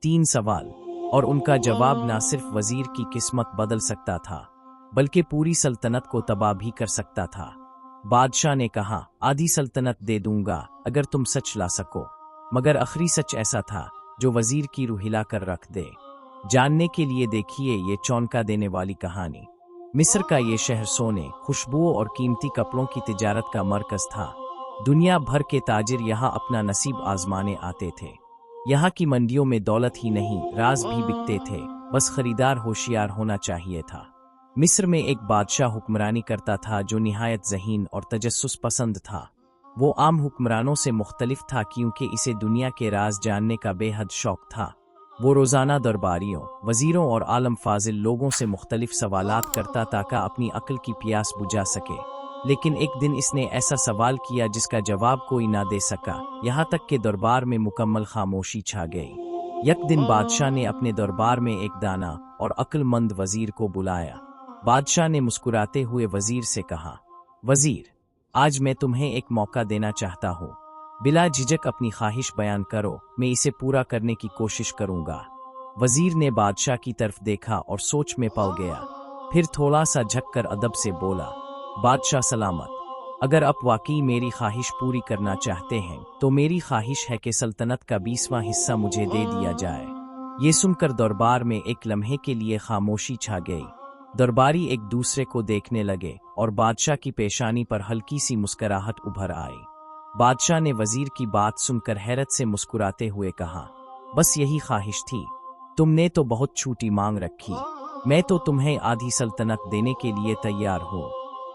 3 सवाल, और उनका जवाब न सिर्फ वजीर की किस्मत बदल सकता था बल्कि पूरी सल्तनत को तबाह भी कर सकता था। बादशाह ने कहा, आधी सल्तनत दे दूंगा अगर तुम सच ला सको। मगर आखिरी सच ऐसा था जो वजीर की रूह हिला कर रख दे। जानने के लिए देखिए ये चौंका देने वाली कहानी। मिस्र का ये शहर सोने, खुशबुओं और कीमती कपड़ों की तिजारत का मरकज था। दुनिया भर के ताजिर यहाँ अपना नसीब आजमाने आते थे। यहाँ की मंडियों में दौलत ही नहीं, राज भी बिकते थे, बस खरीदार होशियार होना चाहिए था। मिस्र में एक बादशाह हुक्मरानी करता था जो निहायत ज़हीन और तजस्सुस पसंद था। वो आम हुक्मरानों से मुख्तलिफ था क्योंकि इसे दुनिया के राज जानने का बेहद शौक था। वो रोज़ाना दरबारियों, वजीरों और आलम फाजिल लोगों से मुख्तलिफ सवालात करता ताकि अपनी अक्ल की प्यास बुझा सके। लेकिन एक दिन इसने ऐसा सवाल किया जिसका जवाब कोई ना दे सका, यहाँ तक कि दरबार में मुकम्मल खामोशी छा गई। एक दिन बादशाह ने अपने दरबार में एक दाना और अक्लमंद वजीर को बुलाया। बादशाह ने मुस्कुराते हुए वजीर से कहा, वजीर, आज मैं तुम्हें एक मौका देना चाहता हूँ। बिला झिझक अपनी ख्वाहिश बयान करो, मैं इसे पूरा करने की कोशिश करूंगा। वजीर ने बादशाह की तरफ देखा और सोच में पड़ गया। फिर थोड़ा सा झुककर अदब से बोला, बादशाह सलामत, अगर आप वाकई मेरी ख्वाहिश पूरी करना चाहते हैं तो मेरी ख्वाहिश है कि सल्तनत का 20वां हिस्सा मुझे दे दिया जाए। ये सुनकर दरबार में एक लम्हे के लिए खामोशी छा गई। दरबारी एक दूसरे को देखने लगे और बादशाह की पेशानी पर हल्की सी मुस्कुराहट उभर आई। बादशाह ने वजीर की बात सुनकर हैरत से मुस्कुराते हुए कहा, बस यही ख्वाहिश थी? तुमने तो बहुत छोटी मांग रखी। मैं तो तुम्हें आधी सल्तनत देने के लिए तैयार हूँ।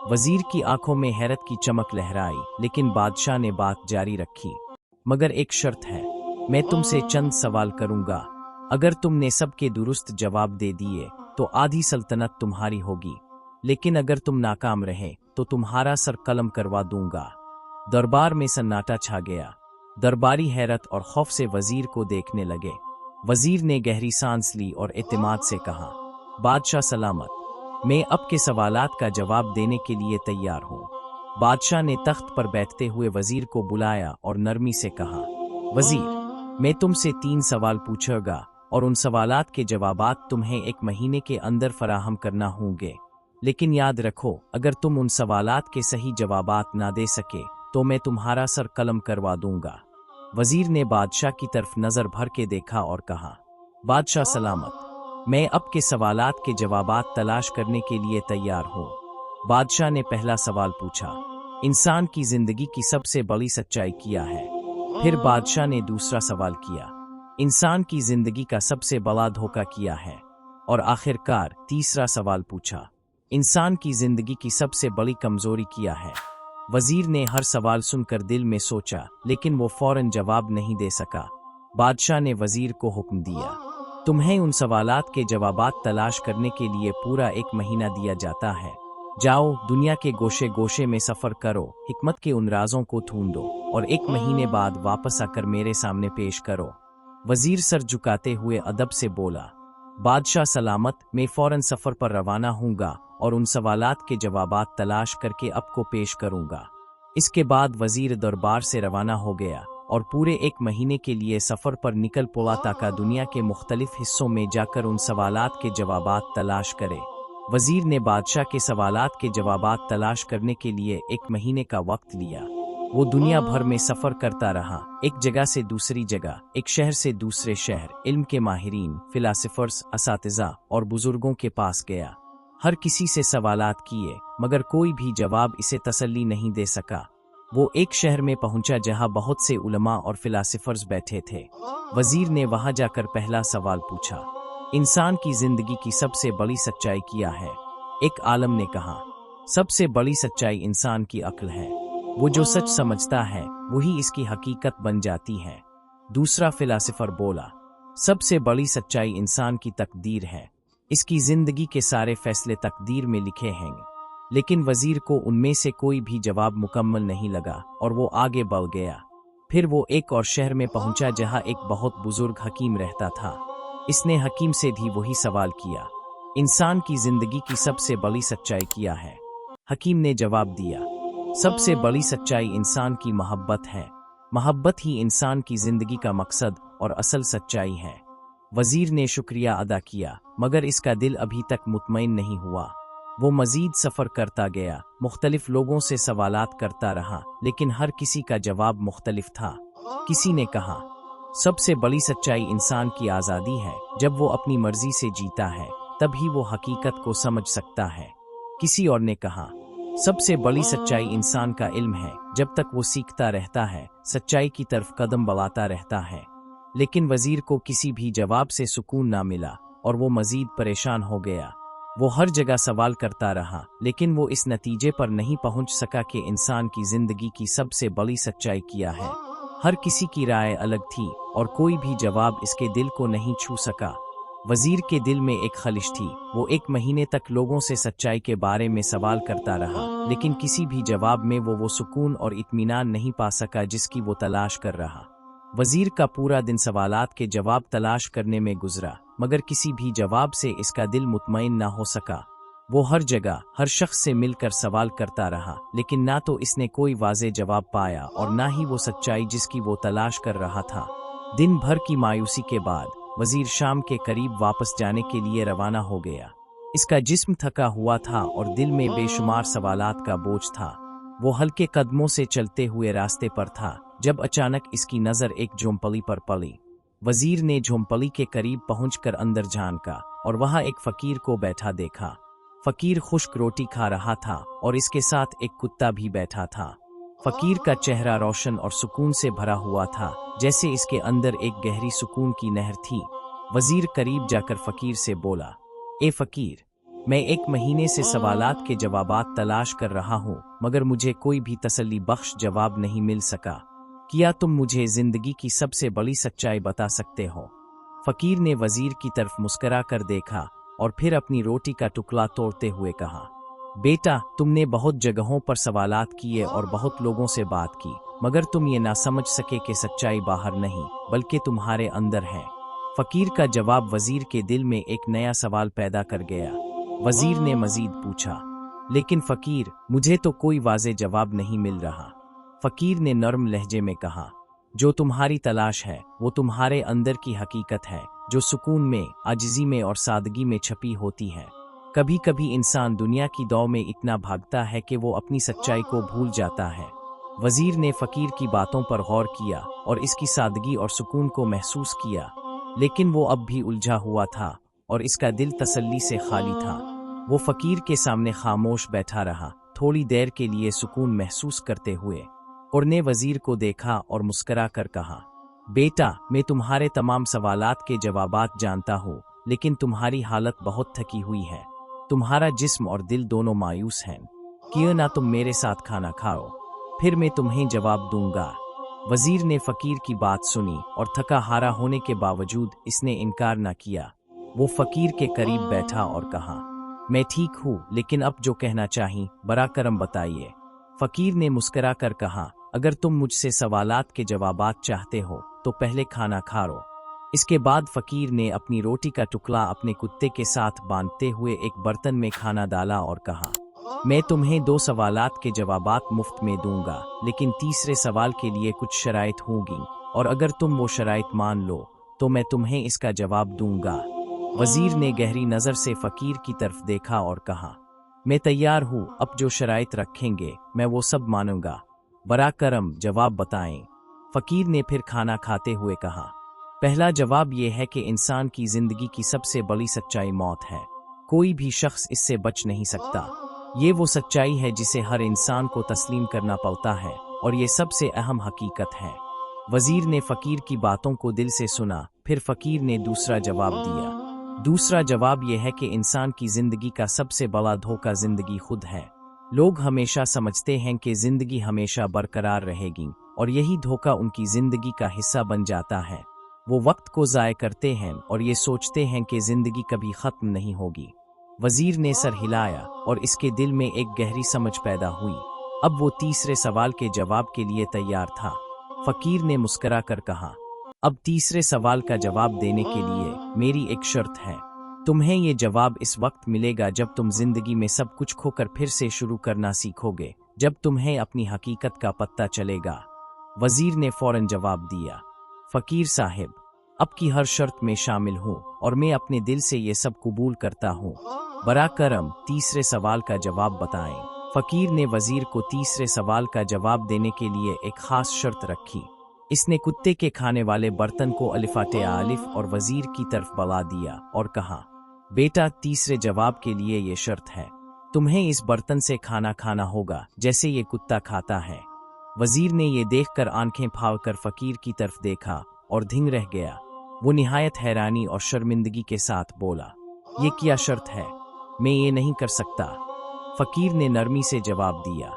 वजीर की आंखों में हैरत की चमक लहराई, लेकिन बादशाह ने बात जारी रखी, मगर एक शर्त है, मैं तुमसे चंद सवाल करूंगा। अगर तुमने सबके दुरुस्त जवाब दे दिए तो आधी सल्तनत तुम्हारी होगी, लेकिन अगर तुम नाकाम रहे तो तुम्हारा सर कलम करवा दूंगा। दरबार में सन्नाटा छा गया। दरबारी हैरत और खौफ से वजीर को देखने लगे। वजीर ने गहरी सांस ली और एतमाद से कहा, बादशाह सलामत, मैं अब के सवालात का जवाब देने के लिए तैयार हूँ। बादशाह ने तख्त पर बैठते हुए वजीर को बुलाया और नरमी से कहा, वजीर, मैं तुमसे 3 सवाल पूछूंगा और उन सवालात के जवाबात तुम्हें 1 महीने के अंदर फराहम करना होंगे। लेकिन याद रखो, अगर तुम उन सवालात के सही जवाबात ना दे सके तो मैं तुम्हारा सर कलम करवा दूंगा। वजीर ने बादशाह की तरफ नजर भर के देखा और कहा, बादशाह सलामत, मैं अब के सवालात के जवाबात तलाश करने के लिए तैयार हूँ। बादशाह ने पहला सवाल पूछा, इंसान की जिंदगी की सबसे बड़ी सच्चाई क्या है? फिर बादशाह ने दूसरा सवाल किया, इंसान की जिंदगी का सबसे बड़ा धोखा क्या है? और आखिरकार तीसरा सवाल पूछा, इंसान की जिंदगी की सबसे बड़ी कमजोरी क्या है? वजीर ने हर सवाल सुनकर दिल में सोचा, लेकिन वो फौरन जवाब नहीं दे सका। बादशाह ने वजीर को हुक्म दिया, तुम्हें उन सवालात के जवाबात तलाश करने के लिए पूरा 1 महीना दिया जाता है। जाओ, दुनिया के गोशे गोशे में सफर करो, हिकमत के उन राजों को ढूंढो और 1 महीने बाद वापस आकर मेरे सामने पेश करो। वजीर सर झुकाते हुए अदब से बोला, बादशाह सलामत, मैं फौरन सफर पर रवाना हूँगा और उन सवालात के जवाबात तलाश करके आपको पेश करूंगा। इसके बाद वजीर दरबार से रवाना हो गया और पूरे 1 महीने के लिए सफर पर निकल पड़ा ताकि दुनिया के मुख्तलिफ हिस्सों में जाकर उन सवालात के जवाबात तलाश करे। वजीर ने बादशाह के सवालात के जवाबात तलाश करने के लिए 1 महीने का वक्त लिया। वो दुनिया भर में सफर करता रहा, एक जगह से दूसरी जगह, एक शहर से दूसरे शहर, इल्म के माहिरीन, फिलासफर्स, असातिज़ा और बुजुर्गों के पास गया। हर किसी से सवालात किए, मगर कोई भी जवाब इसे तसल्ली नहीं दे सका। वो एक शहर में पहुंचा जहां बहुत से उलमा और फिलासफर्स बैठे थे। वजीर ने वहां जाकर पहला सवाल पूछा, इंसान की जिंदगी की सबसे बड़ी सच्चाई क्या है? एक आलम ने कहा, सबसे बड़ी सच्चाई इंसान की अक्ल है। वो जो सच समझता है वही इसकी हकीकत बन जाती है। दूसरा फिलासफर बोला, सबसे बड़ी सच्चाई इंसान की तकदीर है। इसकी जिंदगी के सारे फैसले तकदीर में लिखे हैं। लेकिन वजीर को उनमें से कोई भी जवाब मुकम्मल नहीं लगा और वो आगे बढ़ गया। फिर वो एक और शहर में पहुंचा जहां एक बहुत बुजुर्ग हकीम रहता था। इसने हकीम से भी वही सवाल किया, इंसान की जिंदगी की सबसे बड़ी सच्चाई क्या है? हकीम ने जवाब दिया, सबसे बड़ी सच्चाई इंसान की मोहब्बत है। मोहब्बत ही इंसान की जिंदगी का मकसद और असल सच्चाई है। वजीर ने शुक्रिया अदा किया, मगर इसका दिल अभी तक मुतमईन नहीं हुआ। वो मजीद सफ़र करता गया, मुख्तलिफ लोगों से सवालात करता रहा, लेकिन हर किसी का जवाब मुख्तलिफ था। किसी ने कहा, सबसे बड़ी सच्चाई इंसान की आज़ादी है, जब वो अपनी मर्जी से जीता है तभी वो हकीकत को समझ सकता है। किसी और ने कहा, सबसे बड़ी सच्चाई इंसान का इल्म है, जब तक वो सीखता रहता है, सच्चाई की तरफ कदम बढ़ाता रहता है। लेकिन वजीर को किसी भी जवाब से सुकून ना मिला और वो मजीद परेशान हो गया। वो हर जगह सवाल करता रहा, लेकिन वो इस नतीजे पर नहीं पहुंच सका कि इंसान की जिंदगी की सबसे बड़ी सच्चाई क्या है। हर किसी की राय अलग थी और कोई भी जवाब इसके दिल को नहीं छू सका। वजीर के दिल में एक खलिश थी। वो 1 महीने तक लोगों से सच्चाई के बारे में सवाल करता रहा, लेकिन किसी भी जवाब में वो सुकून और इत्मीनान नहीं पा सका जिसकी वो तलाश कर रहा। वजीर का पूरा दिन सवालात के जवाब तलाश करने में गुजरा, मगर किसी भी जवाब से इसका दिल मुतमईन ना हो सका। वो हर जगह हर शख्स से मिलकर सवाल करता रहा, लेकिन ना तो इसने कोई वाज़ेह जवाब पाया और ना ही वो सच्चाई जिसकी वो तलाश कर रहा था। दिन भर की मायूसी के बाद वजीर शाम के करीब वापस जाने के लिए रवाना हो गया। इसका जिस्म थका हुआ था और दिल में बेशुमार सवालात का बोझ था। वो हल्के कदमों से चलते हुए रास्ते पर था, जब अचानक इसकी नज़र एक झोंपड़ी पर पड़ी। वजीर ने झोंपड़ी के करीब पहुंचकर अंदर झांका और वहां एक फकीर को बैठा देखा। फकीर खुश्क रोटी खा रहा था और इसके साथ एक कुत्ता भी बैठा था। फकीर का चेहरा रोशन और सुकून से भरा हुआ था, जैसे इसके अंदर एक गहरी सुकून की नहर थी। वजीर करीब जाकर फकीर से बोला, ए फकीर, मैं 1 महीने से सवालात के जवाबात तलाश कर रहा हूँ, मगर मुझे कोई भी तसल्ली बख्श जवाब नहीं मिल सका। क्या तुम मुझे जिंदगी की सबसे बड़ी सच्चाई बता सकते हो? फकीर ने वजीर की तरफ मुस्कुरा कर देखा और फिर अपनी रोटी का टुकड़ा तोड़ते हुए कहा, बेटा, तुमने बहुत जगहों पर सवालात किए और बहुत लोगों से बात की, मगर तुम ये ना समझ सके कि सच्चाई बाहर नहीं बल्कि तुम्हारे अंदर है। फकीर का जवाब वजीर के दिल में एक नया सवाल पैदा कर गया। वजीर ने मजीद पूछा, लेकिन फकीर, मुझे तो कोई वाज़ेह जवाब नहीं मिल रहा। फकीर ने नर्म लहजे में कहा, जो तुम्हारी तलाश है वो तुम्हारे अंदर की हकीकत है, जो सुकून में, आजिज़ी में और सादगी में छपी होती है। कभी कभी इंसान दुनिया की दौड़ में इतना भागता है कि वो अपनी सच्चाई को भूल जाता है। वजीर ने फकीर की बातों पर गौर किया और इसकी सादगी और सुकून को महसूस किया, लेकिन वो अब भी उलझा हुआ था और इसका दिल तसल्ली से खाली था। वो फकीर के सामने खामोश बैठा रहा, थोड़ी देर के लिए सुकून महसूस करते हुए, और ने वजीर को देखा और मुस्करा कर कहा, बेटा, मैं तुम्हारे तमाम सवालात के जवाबात जानता हूँ, लेकिन तुम्हारी हालत बहुत थकी हुई है। तुम्हारा जिस्म और दिल दोनों मायूस हैं। क्यों ना तुम मेरे साथ खाना खाओ, फिर मैं तुम्हें जवाब दूंगा। वजीर ने फकीर की बात सुनी और थका हारा होने के बावजूद इसने इनकार न किया। वो फकीर के करीब बैठा और कहा, मैं ठीक हूँ, लेकिन अब जो कहना चाहिए बरा करम बताइए। फकीर ने मुस्कुरा कर कहा, अगर तुम मुझसे सवालात के जवाबात चाहते हो तो पहले खाना खा लो। इसके बाद फकीर ने अपनी रोटी का टुकड़ा अपने कुत्ते के साथ बांधते हुए एक बर्तन में खाना डाला और कहा, मैं तुम्हें 2 सवालात के जवाबात मुफ्त में दूंगा, लेकिन तीसरे सवाल के लिए कुछ शराइत होंगी, और अगर तुम वो शराइत मान लो तो मैं तुम्हें इसका जवाब दूंगा। वजीर ने गहरी नज़र से फकीर की तरफ देखा और कहा, मैं तैयार हूँ, अब जो शराइत रखेंगे मैं वो सब मानूंगा। बरा करम जवाब बताएं। फकीर ने फिर खाना खाते हुए कहा, पहला जवाब यह है कि इंसान की जिंदगी की सबसे बड़ी सच्चाई मौत है। कोई भी शख्स इससे बच नहीं सकता। ये वो सच्चाई है जिसे हर इंसान को तस्लीम करना पड़ता है, और ये सबसे अहम हकीकत है। वजीर ने फकीर की बातों को दिल से सुना। फिर फकीर ने दूसरा जवाब दिया। दूसरा जवाब यह है कि इंसान की जिंदगी का सबसे बड़ा धोखा जिंदगी खुद है। लोग हमेशा समझते हैं कि जिंदगी हमेशा बरकरार रहेगी, और यही धोखा उनकी जिंदगी का हिस्सा बन जाता है। वो वक्त को ज़ाय करते हैं और ये सोचते हैं कि जिंदगी कभी ख़त्म नहीं होगी। वजीर ने सर हिलाया और इसके दिल में एक गहरी समझ पैदा हुई। अब वो तीसरे सवाल के जवाब के लिए तैयार था। फकीर ने मुस्कुरा कर कहा, अब तीसरे सवाल का जवाब देने के लिए मेरी एक शर्त है। तुम्हें ये जवाब इस वक्त मिलेगा जब तुम जिंदगी में सब कुछ खोकर फिर से शुरू करना सीखोगे, जब तुम्हें अपनी हकीकत का पता चलेगा। वजीर ने फौरन जवाब दिया, फकीर साहिब, अब की हर शर्त में शामिल हूँ और मैं अपने दिल से ये सब कबूल करता हूँ। बरा करम, तीसरे सवाल का जवाब बताएं। फकीर ने वजीर को तीसरे सवाल का जवाब देने के लिए एक खास शर्त रखी। इसने कुत्ते के खाने वाले बर्तन को अलिफाते आलिफ और वजीर की तरफ बढ़ा दिया और कहा, बेटा, तीसरे जवाब के लिए ये शर्त है, तुम्हें इस बर्तन से खाना खाना होगा जैसे ये कुत्ता खाता है। वजीर ने ये देखकर आंखें फाड़ कर फकीर की तरफ देखा और धिंग रह गया। वो निहायत हैरानी और शर्मिंदगी के साथ बोला, ये क्या शर्त है, मैं ये नहीं कर सकता। फकीर ने नरमी से जवाब दिया,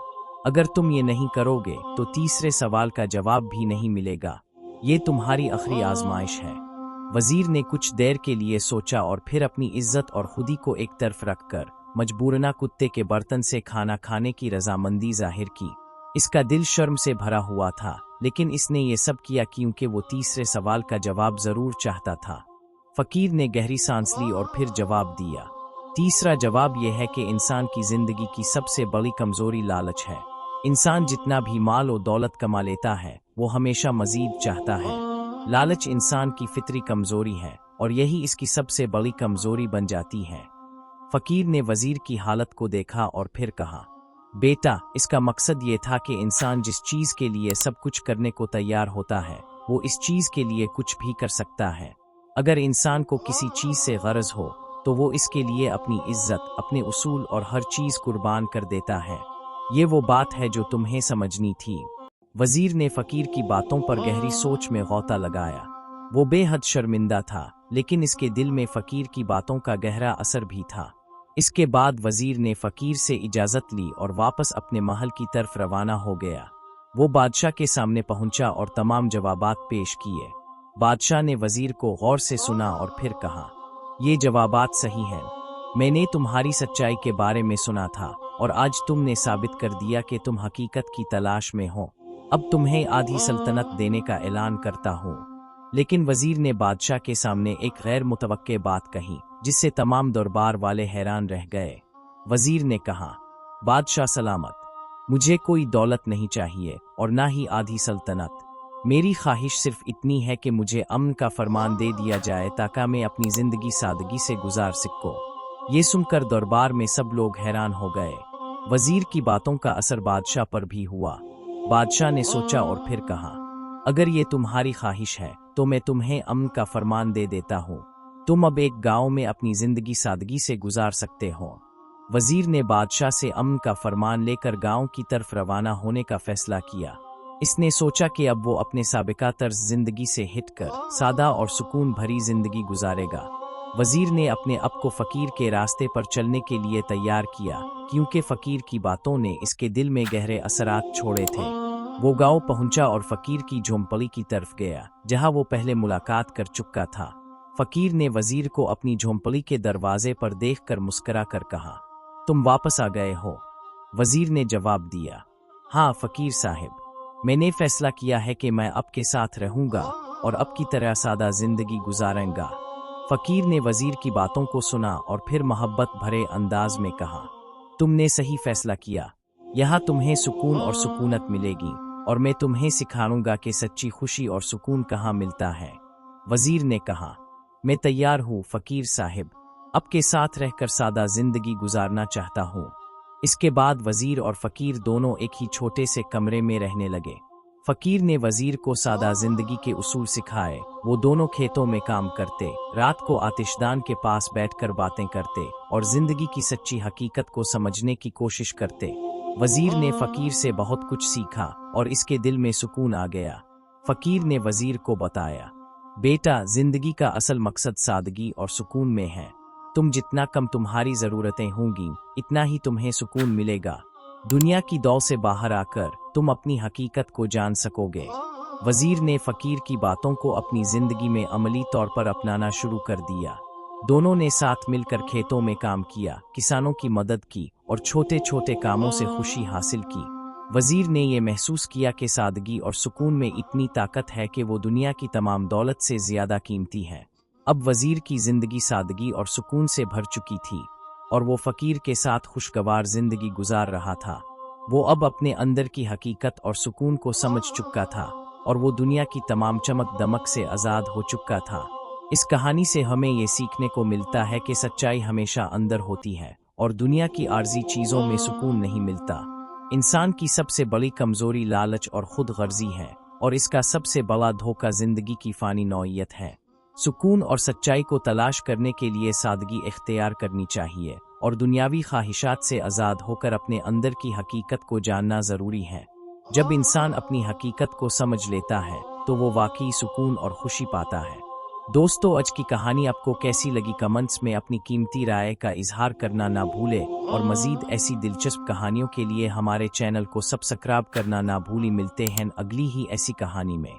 अगर तुम ये नहीं करोगे तो तीसरे सवाल का जवाब भी नहीं मिलेगा। ये तुम्हारी आखिरी आजमाइश है। वजीर ने कुछ देर के लिए सोचा और फिर अपनी इज्जत और खुदी को एक तरफ रखकर मजबूरना कुत्ते के बर्तन से खाना खाने की रजामंदी जाहिर की। इसका दिल शर्म से भरा हुआ था, लेकिन इसने ये सब किया क्योंकि वो तीसरे सवाल का जवाब जरूर चाहता था। फकीर ने गहरी सांस ली और फिर जवाब दिया, तीसरा जवाब यह है कि इंसान की जिंदगी की सबसे बड़ी कमजोरी लालच है। इंसान जितना भी माल और दौलत कमा लेता है, वो हमेशा मजीद चाहता है। लालच इंसान की फितरी कमजोरी है और यही इसकी सबसे बड़ी कमजोरी बन जाती है। फकीर ने वजीर की हालत को देखा और फिर कहा, बेटा, इसका मकसद ये था कि इंसान जिस चीज के लिए सब कुछ करने को तैयार होता है, वो इस चीज के लिए कुछ भी कर सकता है। अगर इंसान को किसी चीज से गरज हो तो वो इसके लिए अपनी इज्जत, अपने उसूल और हर चीज कुर्बान कर देता है। ये वो बात है जो तुम्हें समझनी थी। वजीर ने फकीर की बातों पर गहरी सोच में गौता लगाया। वो बेहद शर्मिंदा था, लेकिन इसके दिल में फकीर की बातों का गहरा असर भी था। इसके बाद वजीर ने फकीर से इजाजत ली और वापस अपने महल की तरफ रवाना हो गया। वो बादशाह के सामने पहुंचा और तमाम जवाबात पेश किए। बादशाह ने वजीर को गौर से सुना और फिर कहा, ये जवाबात सही हैं। मैंने तुम्हारी सच्चाई के बारे में सुना था और आज तुमने साबित कर दिया कि तुम हकीकत की तलाश में हो। अब तुम्हें आधी सल्तनत देने का ऐलान करता हूँ। लेकिन वजीर ने बादशाह के सामने एक गैर मुतवक्के बात कही, जिससे तमाम दरबार वाले हैरान रह गए। वजीर ने कहा, बादशाह सलामत, मुझे कोई दौलत नहीं चाहिए और ना ही आधी सल्तनत। मेरी ख्वाहिश सिर्फ इतनी है कि मुझे अमन का फरमान दे दिया जाए ताकि मैं अपनी जिंदगी सादगी से गुजार सकूं। ये सुनकर दरबार में सब लोग हैरान हो गए। वजीर की बातों का असर बादशाह पर भी हुआ। बादशाह ने सोचा और फिर कहा, अगर ये तुम्हारी ख्वाहिश है तो मैं तुम्हें अमन का फरमान दे देता हूँ। तुम अब एक गांव में अपनी जिंदगी सादगी से गुजार सकते हो। वजीर ने बादशाह से अमन का फरमान लेकर गांव की तरफ रवाना होने का फैसला किया। इसने सोचा कि अब वो अपने साबिका तर्ज जिंदगी से हिटकर सादा और सुकून भरी जिंदगी गुजारेगा। वजीर ने अपने आप को फकीर के रास्ते पर चलने के लिए तैयार किया, क्योंकि फकीर की बातों ने इसके दिल में गहरे असरात छोड़े थे। वो गांव पहुंचा और फकीर की झोंपड़ी की तरफ गया, जहां वो पहले मुलाकात कर चुका था। फकीर ने वजीर को अपनी झोंपड़ी के दरवाजे पर देखकर मुस्कुरा कर कहा, तुम वापस आ गए हो? वजीर ने जवाब दिया, हाँ फकीर साहिब, मैंने फैसला किया है कि मैं आपके साथ रहूंगा और अब की तरह सादा जिंदगी गुजारूंगा। फकीर ने वजीर की बातों को सुना और फिर मोहब्बत भरे अंदाज में कहा, तुमने सही फैसला किया। यहाँ तुम्हें सुकून और सुकूनत मिलेगी और मैं तुम्हें सिखाऊंगा कि सच्ची खुशी और सुकून कहाँ मिलता है। वजीर ने कहा, मैं तैयार हूँ फकीर साहिब, आपके साथ रहकर सादा जिंदगी गुजारना चाहता हूँ। इसके बाद वजीर और फकीर दोनों एक ही छोटे से कमरे में रहने लगे। फकीर ने वजीर को सादा जिंदगी के उसूल सिखाए। वो दोनों खेतों में काम करते, रात को आतिशदान के पास बैठकर बातें करते और जिंदगी की सच्ची हकीकत को समझने की कोशिश करते। वजीर ने फकीर से बहुत कुछ सीखा और इसके दिल में सुकून आ गया। फकीर ने वजीर को बताया, बेटा, जिंदगी का असल मकसद सादगी और सुकून में है। तुम जितना कम तुम्हारी जरूरतें होंगी, इतना ही तुम्हें सुकून मिलेगा। दुनिया की दौड़ से बाहर आकर तुम अपनी हकीकत को जान सकोगे। वजीर ने फकीर की बातों को अपनी जिंदगी में अमली तौर पर अपनाना शुरू कर दिया। दोनों ने साथ मिलकर खेतों में काम किया, किसानों की मदद की और छोटे छोटे कामों से खुशी हासिल की। वजीर ने यह महसूस किया कि सादगी और सुकून में इतनी ताकत है कि वो दुनिया की तमाम दौलत से ज्यादा कीमती है। अब वजीर की जिंदगी सादगी और सुकून से भर चुकी थी और वो फकीर के साथ खुशगवार जिंदगी गुजार रहा था। वो अब अपने अंदर की हकीकत और सुकून को समझ चुका था। और वो दुनिया की तमाम चमक दमक से आज़ाद हो चुका था। इस कहानी से हमें ये सीखने को मिलता है कि सच्चाई हमेशा अंदर होती है और दुनिया की आर्जी चीज़ों में सुकून नहीं मिलता। इंसान की सबसे बड़ी कमजोरी लालच और खुद गर्जी है, और इसका सबसे बड़ा धोखा जिंदगी की फानी नौइयत है। सुकून और सच्चाई को तलाश करने के लिए सादगी इख्तियार करनी चाहिए और दुनियावी ख्वाहिशात से आज़ाद होकर अपने अंदर की हकीकत को जानना ज़रूरी है। जब इंसान अपनी हकीकत को समझ लेता है तो वो वाकई सुकून और खुशी पाता है। दोस्तों, आज की कहानी आपको कैसी लगी कमेंट्स में अपनी कीमती राय का इजहार करना ना भूलें, और मज़ीद ऐसी दिलचस्प कहानियों के लिए हमारे चैनल को सब्सक्राइब करना ना भूलें। मिलते हैं अगली ही ऐसी कहानी में।